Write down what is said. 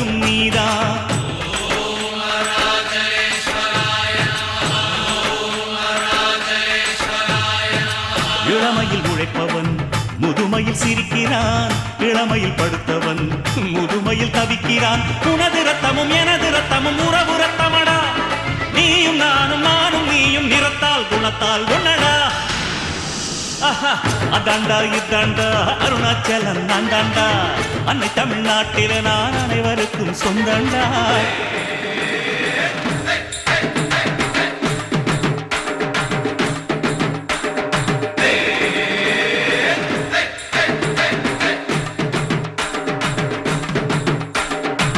கவியும் நீதான். இளமையில் உழைப்பவன் முதுமையில் சிரிக்கிறான், இளமையில் படுத்தவன் முதுமையில் தவிக்கிறான். உனது ரத்தமும் எனது ரத்தமும் உறவு ரத்தமடா, நீயும் நானும் நானும் நீயும் நிறத்தால் குணத்தால் ஒன்னடா. அதாண்டா இதாண்டா அருணாச்சலம் நான் தாண்டா, அன்னை தமிழ்நாட்டில நான் அனைவருக்கும் சொந்தண்டா.